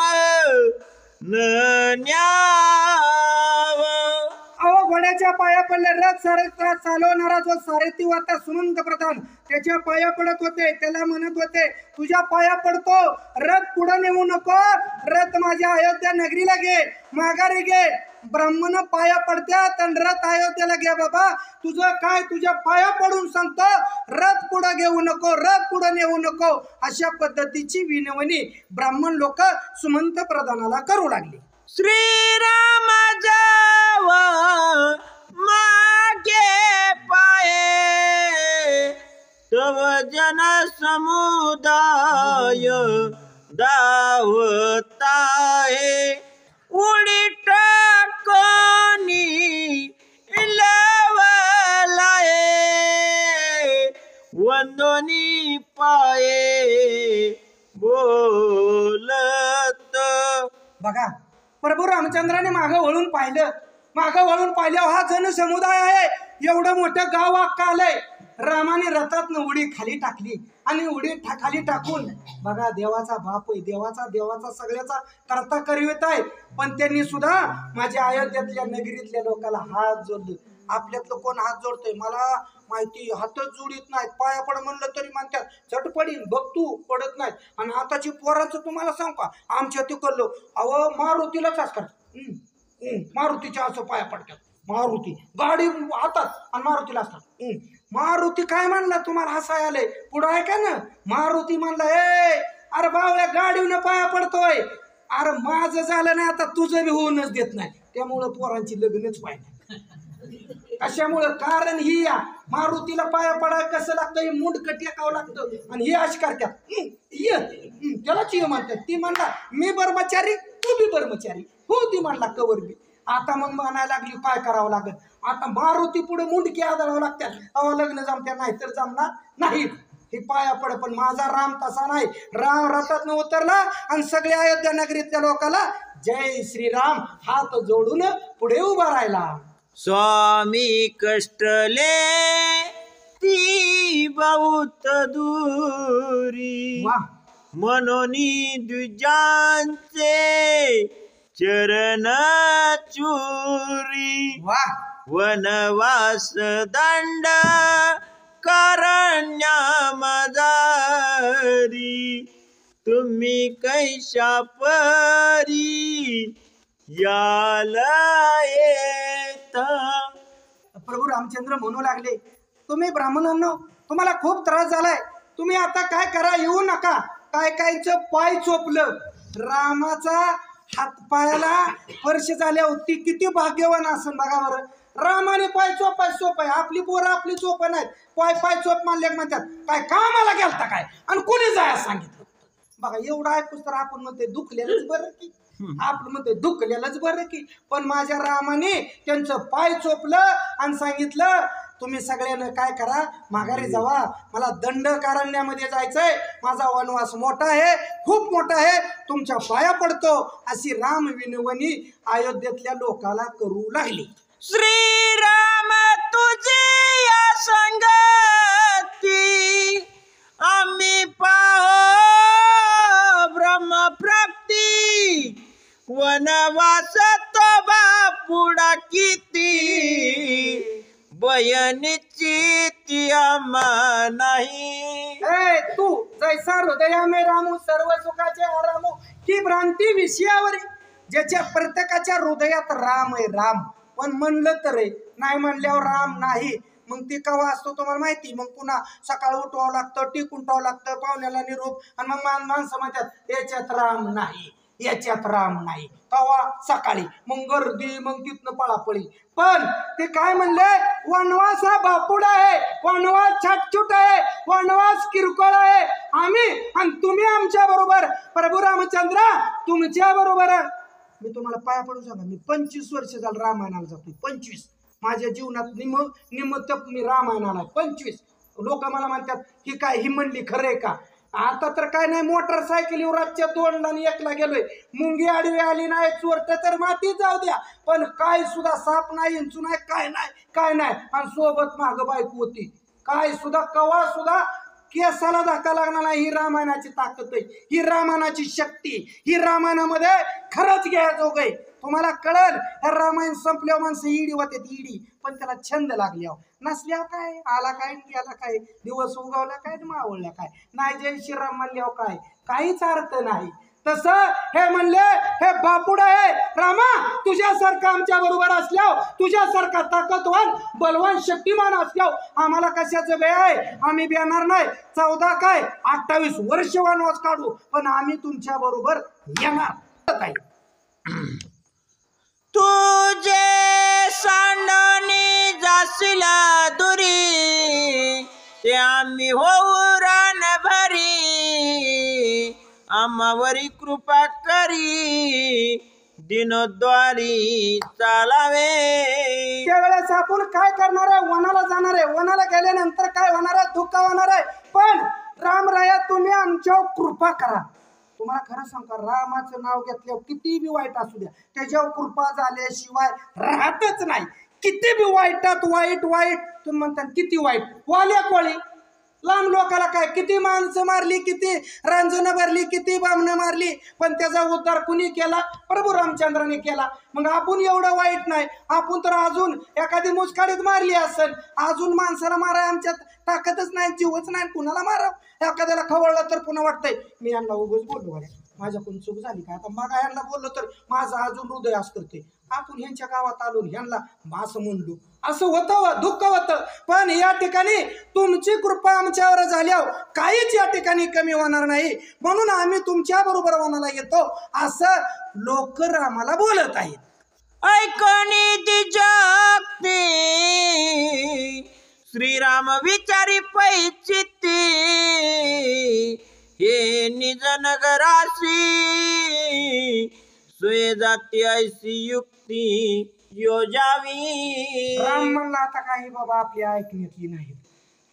न्यावा. अहो घोड्याच्या पाया पडले. रथ चालवणारा जो सारथी होता सुनंद प्रधान त्याच्या पाया पडत होते. त्याला म्हणत होते, तुझ्या पाया पडतो, रथ पुढे नेऊ नको, रथ माझ्या अयोध्या नगरीला घे, माघारी घे. ब्राह्मण पाया पडत्यात आणि रथ अयोध्येला घे बाबा, तुझं काय, तुझ्या पाया पडून सांगतो, रथ पुढे घेऊ नको, रथ पुढे नेऊ नको. अशा पद्धतीची विनवणी ब्राह्मण लोक सुमंत प्रधानाला करू लागले. श्रीराम जावा मागे पाये तव जन समुदाय धावताये उडी टाकोनी लवलाये वंदोनी पाये बोलत. बघा प्रभू रामचंद्राने मागं वळून पाहिलं. मागं वळून पाहिल्यावर हा जनसमुदाय आहे, एवढं मोठं गाव अख्खा आलंय. रामाने रथातनं उडी खाली टाकली आणि उडी खाली टाकून बघा देवाचा बाप आहे, देवाचा सगळ्याचा करता करीत आहे. पण त्यांनी सुद्धा माझ्या अयोध्येतल्या नगरीतल्या लोकांना हात जोडले. आपल्यातलं कोण हात जोडतोय मला माहिती, हातच जोडीत नाहीत. पाया पड म्हणलं तरी म्हणतात चट पडीन, बघ तू पडत नाहीत. आणि आताची पोरांचं तुम्हाला सांग का, आमच्या तिकडलो अहो मारुतीलाच असतात, मारुतीच्या असं पाया पडतात. मारुती गाडी हातात आणि मारुतीला असतात. मारुती काय म्हणला, तुम्हाला हसाय आलंय, पुढं आहे का ना, मारुती म्हणला, ए अरे बावळ्या गाडीवनं पाया पडतोय, अरे माझं झालं नाही आता तुझं बी होऊनच देत नाही. त्यामुळं पोरांची लग्नच पाहिजे. कशामुळं, कारण ही या मारुतीला पाया पडाय कसं लागतं, हे मुंडकं टेकावं लागतं आणि हे अशी करतात, त्यालाच ये म्हणतात. ती म्हणला मी ब्रह्मचारी, तू बी ब्रह्मचारी हो, ती म्हणला कवर बी. आता मग म्हणायला लागली काय करावं लागत, आता मारुती पुढे मुंडकी आदळावं लागतात, अहो लग्न जमत्या नाही तर जमणार नाही. हे पाया पड. पण माझा राम तसा नाही. राम रथातनं उतरला आणि सगळ्या अयोध्या नगरीतल्या लोकांना जय श्रीराम हात जोडून पुढे उभा राहिला. स्वामी कष्टले ती बहुत दूरी मनोनी द्विजांचे चरण चुरी वनवास दंड कारण्या मदारी तुम्ही कैशा परी याला येत. प्रभू रामचंद्र म्हणू लागले, तुम्ही ब्राह्मणांनो तुम्हाला खूप त्रास झालाय, तुम्ही आता काय करा, येऊ नका. काय कायचं पाय चोपलं, रामाचा हातपायाला वर्ष झाल्या होती किती भाग्यवान असन बघा बरं. रामाने पाय चोप आहे. आपली पोरं आपली चोप नाहीत. पाय चोप मानले म्हणतात काय कामाला गेलता काय आणि कोणी जायला सांगितलं. बघा एवढं ऐकूच तर आपण म्हणते दुखलेलंच बरं की, आपलं म्हणते दुखलेलंच बरं की. पण माझ्या रामाने त्यांचं पाय चोपलं आणि सांगितलं तुम्ही सगळ्यांना काय करा, माघारी जावा, मला दंडकारण्यामध्ये जायचंय, माझा वनवास मोठा आहे, खूप मोठा आहे, तुमच्या पाया पडतो. अशी राम विनवणी अयोध्येतल्या लोकाला करू लागली. श्रीराम तुझी या संगती आम्ही पाहो ब्रह्मप्राप्ती वनवास तो बापुडा किती बयनीची ती आम्हा नाही. तू जैसा हृदया में रामू सर्व सुखाचे आरामू ही भ्रांती विषयावर ज्याच्या प्रत्येकाच्या हृदयात राम आहे राम. पण म्हणलं तर नाही म्हणल्यावर राम नाही. मग ती कवा असतो तुम्हाला माहिती. मग पुन्हा सकाळ उठवावं लागतं, टिकून ठेवावं लागतं, पाहुण्याला निरोप, आणि मग माणसं म्हणतात याच्यात राम नाही, याच्यात राम नाही. कवा सकाळी मग गर्दी, मग तिथनं पळापळी. पण ते काय म्हणले, वनवास हा बापुडा आहे, वनवास छाटछूट आहे, वनवास किरकोळ आहे. आम्ही आणि तुम्ही आमच्या बरोबर, प्रभू रामचंद्र तुमच्या बरोबर. मी तुम्हाला पाया पडू सांगा, मी 25 वर्ष झालं रामायणाला जातो. 25 माझ्या जीवनात निमित्त मी रामायणाला 25. लोक मला म्हणतात ही काय ही म्हणली खरंय का. आता तर काय नाही, मोटरसायकलीवर रातच्या 2ला आणि 1ला गेलोय. मुंगी आडवी आली नाही, चोरट तर माती जाऊ द्या, पण काय सुद्धा साप नाही, इंचू नाही, काय नाही. आणि सोबत माग बायको होती. काय सुद्धा कवा सुद्धा केसाला धक्का लागणार नाही. ही रामायणाची ताकद आहे, ही रामायणाची शक्ती, ही रामायणामध्ये खरंच घ्यायचो गय. तुम्हाला कळल रामायण संपल्यावर माणसं ईडी होते ईडी, पण त्याला छंद लागल्यावर. नसल्यावर काय आला काय गेला काय, दिवस उगवला काय मावळला काय नाही, जय श्रीराम म्हणल्यावर काय काहीच अर्थ नाही. तसं हे म्हणले हे बापुड आहे रामा, तुझ्यासारखा आमच्या बरोबर असल्यावर, तुझ्यासारखा ताकदवान बलवान शक्तिमान असल्यावर आम्हाला कशाचं भय आहे. आम्ही बेणार नाही. 14 काय 28 वर्ष वनवास काढू, पण आम्ही तुमच्या बरोबर येणार काय. तुझे सांडणी जासिला दुरी ते आम्ही होऊ रान भरी आम्हावरी कृपा करी दिनद्वारी चालावे. त्यावेळेस आपण काय करणार आहे, वनाला जाणार आहे. वनाला गेल्यानंतर काय होणार आहे, दुःख होणार आहे. पण रामराया तुम्ही आमच्यावर कृपा करा. तुम्हाला खरं सांगता, रामाचं नाव घेतल्यावर किती बी वाईट असू द्या, त्याच्यावर कृपा झाल्याशिवाय राहतच नाही. किती बी वाईटात वाईट तुम्ही म्हणता किती वाईट, वाल्या कोळी लांब लोकाला काय, किती माणसं मारली, किती रांजणं भरली, किती बामणं मारली, पण त्याचा उद्धार कुणी केला, प्रभू रामचंद्राने केला. मग आपण एवढं वाईट नाही. आपण तर अजून एखादी मुसकाडीत मारली असेल, अजून माणसाला माराय आमच्यात ताकदच नाही, जीवच नाही, कुणाला मारा. एखाद्याला खवळलं तर पुन्हा वाटतंय मी यांना उगाच बोललो, माझ्याकडून चूक झाली काय. आता मग यांना बोललो तर माझं अजून हृदय असं करते, आपण ह्यांच्या गावात आलो ह्यांना असं म्हणलो, असं होतं, दुःख होतं. पण या ठिकाणी तुमची कृपा आमच्यावर झाल्यावर काहीच या ठिकाणी कमी होणार नाही, म्हणून आम्ही तुमच्या बरोबर वनाला येतो असं लोक आम्हाला बोलत आहेत. ऐकणी ती जगती श्रीराम विचारी पैचिती हे निज नगरासी सोय जाती ऐसी युक्ती योजावी. राम म्हणला आता काही बाबा आपली ऐकण्यातली नाही.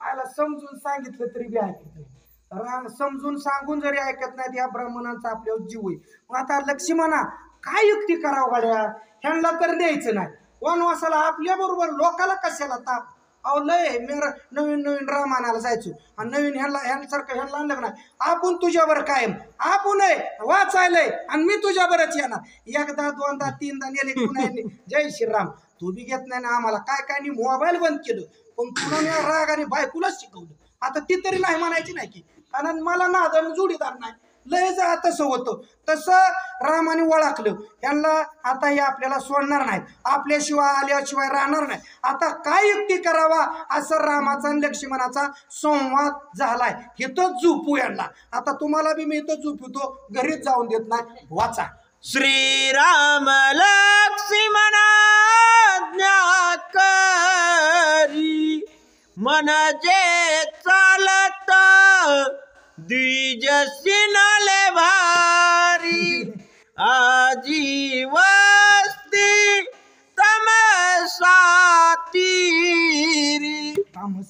आयला समजून सांगितलं तरी बी ऐकत नाही. राम समजून सांगून जरी ऐकत नाही, या ब्राह्मणांचा आपल्यावर जीव आहे. मग आता लक्ष्मणा काय युक्ती करावं गाड्या, ह्यांना तर द्यायचं नाही वनवासाला. आपल्या बरोबर लोकाला कशाला ताप. अहो लय नवीन रामायणाला जायचो आणि नवीन ह्यांसारखं ह्यांना आणलं नाही. आपण तुझ्यावर कायम, आपण वाचायलंय आणि मी तुझ्यावरच येणार. 1दा 2दा 3दा नेले पुन्हा जय श्रीराम. तू बी घेत नाही ना आम्हाला काय काय नाही, मोबाईल बंद केलं, पण पुन्हा रागाने बायकोलाच शिकवलं. आता ती तरी नाही म्हणायची नाही की, कारण मला नादन जोडीदार नाही. लय जा तसं होतं. तसं रामाने ओळखलं यांना, आता हे आपल्याला सोडणार नाहीत, आपल्याशिवाय आल्याशिवाय राहणार नाही. आता काय युक्ती करावा असं रामाचा आणि लक्ष्मणाचा संवाद झालाय. हे तर झोपू यांना. आता तुम्हाला बी मी इथं झोपवतो, घरीच जाऊन देत नाही. वाचा श्रीराम लक्ष्मणाज्ञा करी म्हणजे चालत द्विज सिनले भारी आजी वस्ती तमसातीरी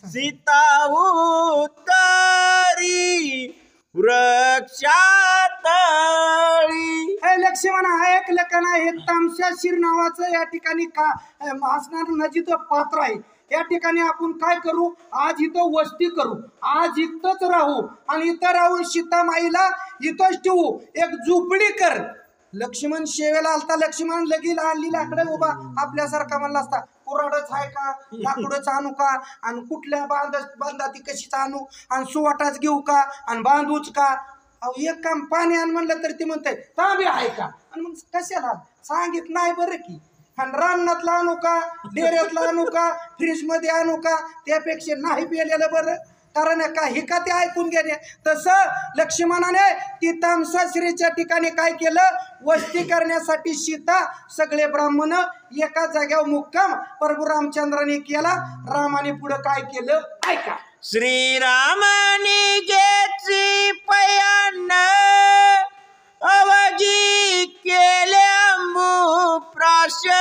सीता उत्तरी वृक्षातळी. हे लक्ष्मणा ऐकलं का नाही? हे तामशाशीर नावाचं या ठिकाणी का असणार नजीचं पात्र आहे. या ठिकाणी आपण काय करू? आज इथं वस्ती करू, आज इथंच राहू आणि इथं राहून सीतामाईला इथंच ठेवू. एक झोपडी कर. लक्ष्मण शेवेला आलता. लक्ष्मण लगील आणली लाकडं उभा आपल्यासारखा म्हणला असता कुराडच आहे का, लाकडच आणू का, आणि कुठल्या बांधा ती कशीच आणू, आणि सुवाटाच घेऊ का, आणि बांधूच का. अहो एक काम पाणी आण म्हणलं तर ती म्हणते तांबे आहे का, आणि मग कशाला सांगित नाही बरं की. आणि रानातला आणू का, डेऱ्यातला आणू का, फ्रीज मध्ये आणू का, त्यापेक्षा नाही पिलेलं बरं. कारण का हे का ते ऐकून घेणे. तसं लक्ष्मणाने ती तामसाश्रीच्या ठिकाणी काय केलं? वस्ती करण्यासाठी सीता सगळे ब्राह्मण एका जाग्यावर मुक्काम प्रभू रामचंद्राने केला. रामाने पुढे काय केलं ऐका. श्रीरामानी घेतली पयान अवघी केले अंबू प्राशन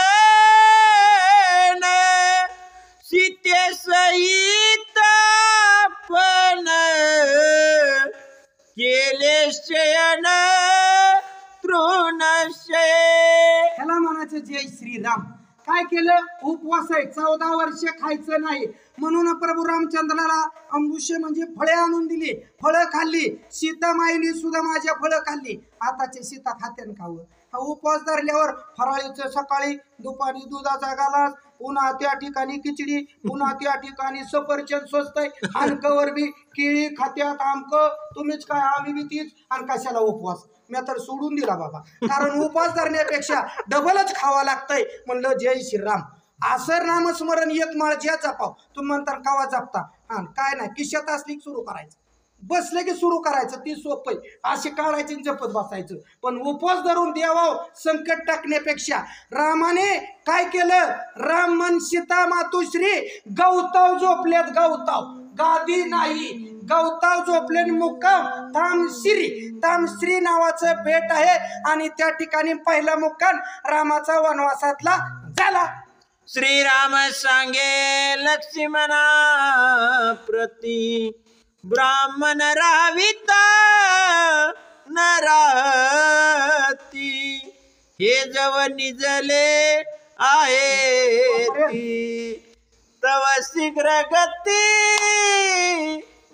सीते सहित पण केले शयन तृणशय. ह्याला म्हणायचं जय श्रीराम. काय केलं? उपवास आहे. 14 वर्ष खायचं नाही म्हणून प्रभू रामचंद्राला अंबुशे म्हणजे फळे आणून दिली. फळं खाल्ली. सीतामाईने सुद्धा माझ्या फळं खाल्ली. आताचे सीता खात्यान खावं. हा उपवास धरल्यावर फराळीचं सकाळी, दुपारी दुधाचा गालास, पुन्हा त्या ठिकाणी खिचडी, पुन्हा त्या ठिकाणी सफरचंद स्वस्त आहे, आणि कवर बी केळी खात्यात आमक. तुम्हीच काय आम्ही बी तीच. आणि कशाला उपवास? मी तर सोडून दिला बाबा. कारण उपवास धरण्यापेक्षा डबलच खावा लागतंय. म्हणलं जय श्रीराम. असं नामस्मरण एक माळ ज्या जपाव. तुम्ही म्हणता कावा जपता. हा काय नाही, किशात असली सुरू करायचं, बसले की सुरू करायचं. ती सोपं आहे. अशी काढायची जपत बसायचं. पण उपवास धरून देवाव संकट टाकण्यापेक्षा रामाने काय केलं? राम मन सीता मातोश्री गवताव झोपल्यात. गवताव गादी नाही, गवताव झोपले मुक्काम तामश्री. तामश्री नावाचं बेट आहे आणि त्या ठिकाणी पहिला मुक्काम रामाचा वनवासातला झाला. श्रीराम सांगे लक्ष्मणा प्रती ब्राह्मण राविता नराती हे जव निजले आहे तव शीघ्र गती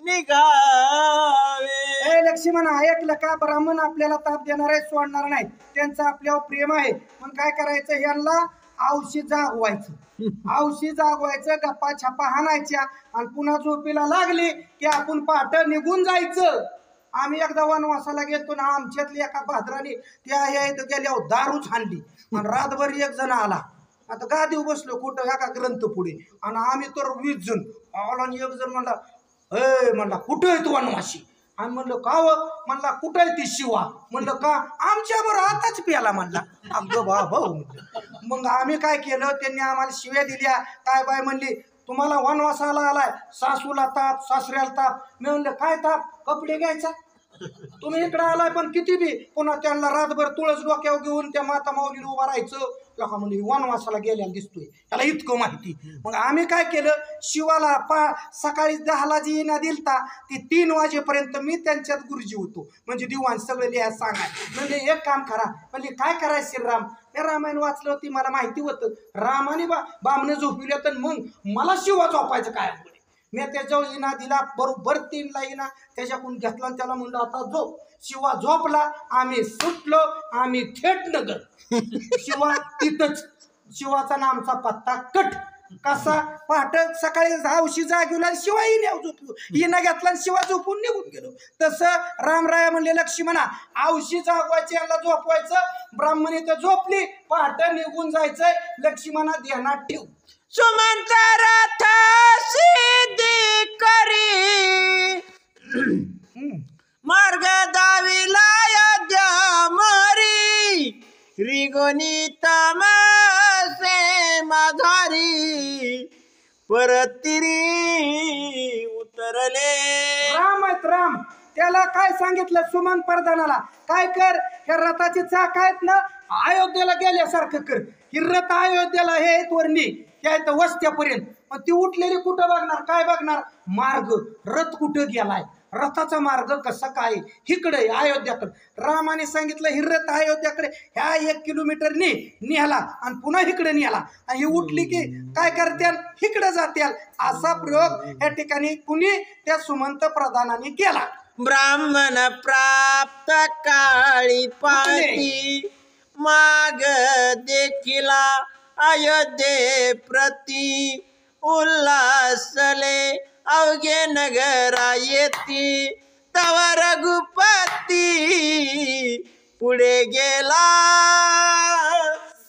निघावे. हे लक्ष्मण ऐकलं का? ब्राह्मण आपल्याला ताप देणार आहे, सोडणार नाही. त्यांचं आपल्यावर प्रेम आहे. मग काय करायचं? यांना औषध जागवायचं. औषध जागवायचं, गप्पा छापा हाणायच्या, आणि पुन्हा झोपीला लागली की आपण पहाट निघून जायचं. आम्ही एकदा वनवासाला गेलतो ना, आमच्यातली एका भाद्राने त्या गेल्यावर दारूच हाणली आणि रातभर एक जण आला. आता गादीवर बसलो कुठं एका ग्रंथ पुढे, आणि आम्ही तर 20 जण आला. आणि एक जण म्हणला म्हणला कुठं आहे तू वनवासी? आम्ही म्हणलं का व? म्हणला कुठं आहे ती शिवा? म्हणलं का? आमच्या बरोबर आताच प्याला. म्हणला अगं बाबा. मग आम्ही काय केलं? त्यांनी आम्हाला शिव्या दिल्या. काय बाय म्हणली तुम्हाला वनवासाला आलाय, सासूला ताप, सासऱ्याला ताप. मी म्हणलं काय ताप? कपडे घ्यायचा. तुम्ही इकडे आलाय पण किती बी. पुन्हा त्यांना रातभर तुळस डोक्यावर घेऊन त्या माता माऊलीला उभा राहायचं. लोका म्हणजे वनवासाला गेल्याला दिसतोय, त्याला इतकं माहिती. मग आम्ही काय केलं? शिवाला सकाळी 10ला जी इना दिलता ती 3 वाजेपर्यंत मी त्यांच्यात गुरुजी होतो. म्हणजे दिवाण सगळे लिहायला सांगाय. म्हणजे एक काम करा. म्हणजे काय करायचं श्रीराम? त्या रामायण वाचलं होती, मला माहिती होतं. रामाने बामणे झोपविल्या, तर मग मला शिवा झोपायचं काय? मी त्याच्यावर इना दिला. बरोबर 3ला इना त्याच्याकडून घेतला आणि त्याला म्हणलं आता झोप. शिवा झोपला. आम्ही सुटलो. आम्ही थेट नगर. शिवा तिथंच. शिवाचा नामचा पत्ता कट. कसा? पहाट सकाळी औषधी जागवला, शिवा इन्यावर झोपलो. इना घेतला आणि शिवा झोपून निघून गेलो. तसं रामराया म्हणले लक्ष्मणा औषधी जागवायचे, यांना झोपवायचं. ब्राह्मणी तर झोपली, पहाट निघून जायचंय. लक्ष्मणा ध्यानात ठेव. सुमंत रथ सिद्धी करी मार्ग दाविला अयोध्या मरी उतरले. राम आहेत राम. त्याला काय सांगितलं सुमन प्रधानाला, काय कर, हे रथाची चाक आहेत ना अयोध्येला गेल्यासारखं कर. ही रथ अयोध्येला हे आहेत वरणी, त्या आहेत वस्त्यापर्यंत. मग ती उठलेली कुठं बघणार, काय बघणार, मार्ग, रथ कुठं गेलाय, रथाचा मार्ग कसा काय, इकडे अयोध्याकडे. रामाने सांगितलं ही रथ अयोध्याकडे ह्या 1 किलोमीटर निघाला आणि पुन्हा इकडे निघाला, आणि ही उठली की काय करत्याल, इकडे जात्याल. असा प्रयोग या ठिकाणी कुणी त्या सुमंत प्रधानाने केला. ब्राह्मण प्राप्त काळी पाटी माग देखिला अयोध्ये प्रती उल्हासले अवघे नगरा येती तव रघुपती पुढे गेला.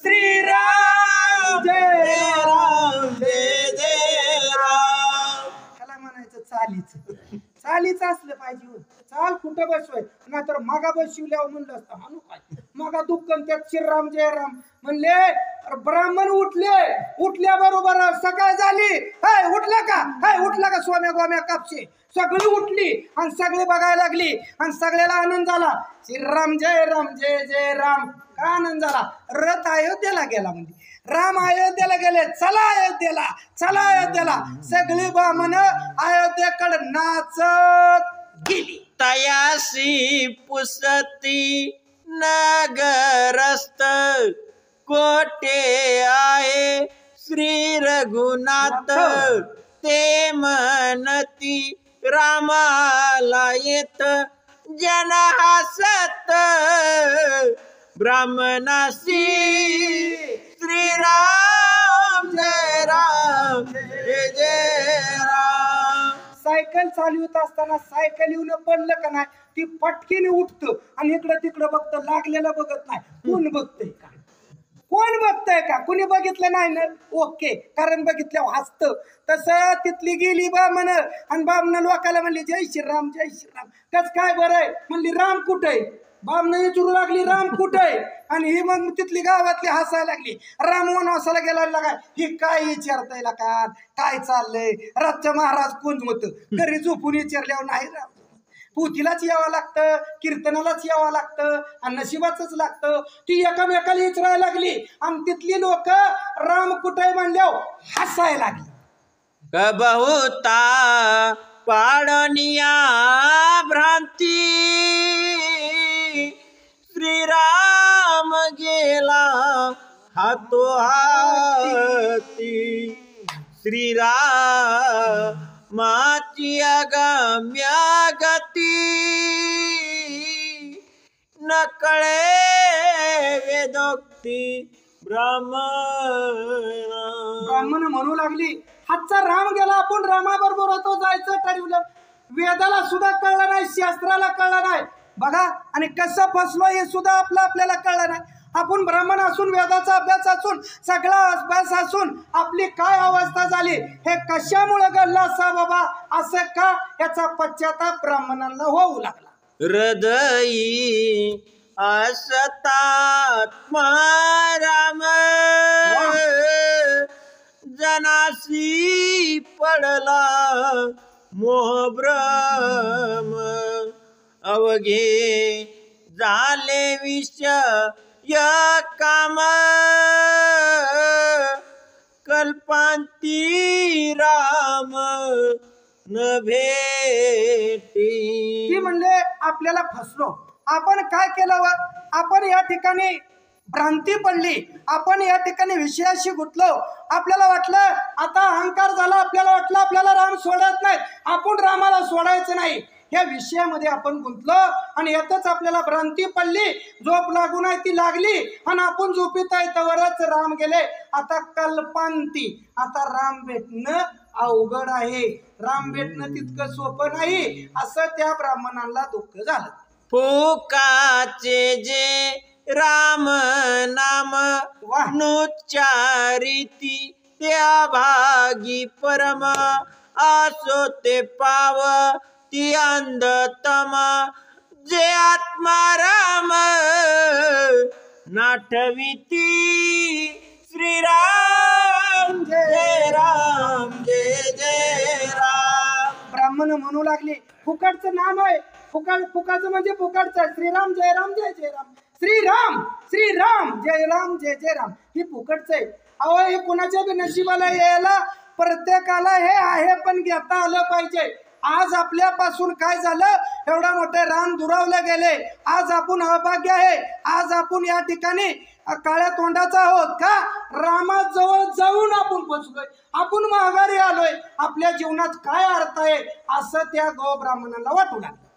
श्रीराम जय राम जय जय राम. त्याला म्हणायचं चालीच असलं पाहिजे हो. चाल कुठं बसवाय, नाहीतर मागा बसविल्यावर म्हणलं असतं हानू काय, मागा दुःखन त्यात श्रीराम जय राम म्हणले. ब्राह्मण उठल्याबरोबर सकाळ झाली, उठला का सोम्या गोम्या कापशे सगळी उठली आणि सगळे बघायला लागली आणि सगळ्याला आनंद झाला. श्रीराम जय जय राम. का आनंद झाला, रथ अयोध्येला गेला. म्हणजे राम अयोध्येला गेले, चला अयोध्येला. सगळी ब्राह्मण अयोध्येकडे नाचत गेली. तयासी पुसती नगरस्थ कोटे आहे श्री रघुनाथ ते म्हणती रामाला येत जन हसत ब्राह्मणासी श्रीराम जय राम. सायकल चालवत असताना सायकल येऊन पडलं का नाही, ती पटकीने उठतं आणि इकडं तिकडं बघतं, लागलेलं बघत नाही. कोण बघतंय का कुणी बघितलं नाही ना, ओके, कारण बघितल्यावर हसतं. तसं तिथली गेली बामण आणि बामण लोकाला म्हणली जय श्रीराम. कस काय बरं आहे म्हणली, राम कुठे, बामण विचारू लागली राम कुठे, आणि ही मग तिथली गावातली हसायला लागली. राम वनवासाला गेला काय, ही काय विचारताय का, काय चाललंय, रातचं महाराज कोण होतं, घरी झोपून विचारल्यावर नाही राम. पूतीलाच यावं लागतं, कीर्तनालाच यावं लागतं आणि नशिबाचंच लागतं. ती एकामेकाला विचारायला लागली आणि तिथली लोक राम कुठे म्हणल्यावर हसायला लागली. बहुता पाडनिया भ्रांती श्रीराम गेला हातो हाती श्रीरामाची अगम्य गती नकळे वेदोक्ती ब्राह्मण म्हणू लागली, हातचा राम गेला, आपण रामाबरोबर होतो जायचं ठरवलं. वेदाला सुद्धा कळलं नाही, शास्त्राला कळलं नाही बघा, आणि कसं फसलो हे सुद्धा आपल्याला कळलं नाही. आपण ब्राह्मण असून, वेदाचा अभ्यास असून, सगळा अभ्यास असून आपली काय अवस्था झाली, हे कशामुळे घडलं असा बाबा, असं का, याचा पश्चाताप ब्राह्मणांना होऊ लागला. हृदयी असतात्मा राम जनासी पडला मोहभ्रम अवघे झाले विषय काम कल्पांती राम न भेटी. ती म्हणले आपल्याला फसलो, आपण काय केलं, आपण या ठिकाणी भ्रांती पडली, आपण या ठिकाणी विषयाशी गुंतलो. आपल्याला वाटलं आता अहंकार झाला, आपल्याला वाटलं आपल्याला राम सोडत नाही, आपण रामाला सोडायचं नाही, या विषयामध्ये आपण गुंतलो आणि यातच आपल्याला भ्रांती पडली, झोप लागू नाही ती लागली आणि आपण झोपीत आहे तवरच राम गेले. आता कल्पांती, आता राम भेटणं अवघड आहे, राम भेटणं तितकं सोपं नाही, असं त्या ब्राह्मणाला दुःख झालं. फुकाचे जे राम नाम नुच्चारिती त्या भागी परम असो ते पाव ती अंधतम जे आत्मा राम नाठविती श्रीराम जय राम जय जय राम. ब्राह्मण म्हणू लागले, फुकटचं नाम आहे, फुकाचं म्हणजे फुकटचं. श्रीराम जय राम जय जय राम, श्रीराम श्रीराम जय राम जय जय राम, ही फुकटचं आहे. अहो हे कुणाच्या बी नशिबाला यायला प्रत्येकाला हे आहे, पण घेता आलं पाहिजे. आज आपल्यापासून काय झालं, एवढा मोठे रान दुरावले गेले. आज आपण अभाग्य आहे, आज आपण या ठिकाणी काळ्या तोंडाचा आहोत का? रामाजवळ जाऊन आपण बसलोय, आपण माघारी आलोय, आपल्या जीवनात काय अर्थ आहे असं त्या गो ब्राह्मणाला वाटू लागलं.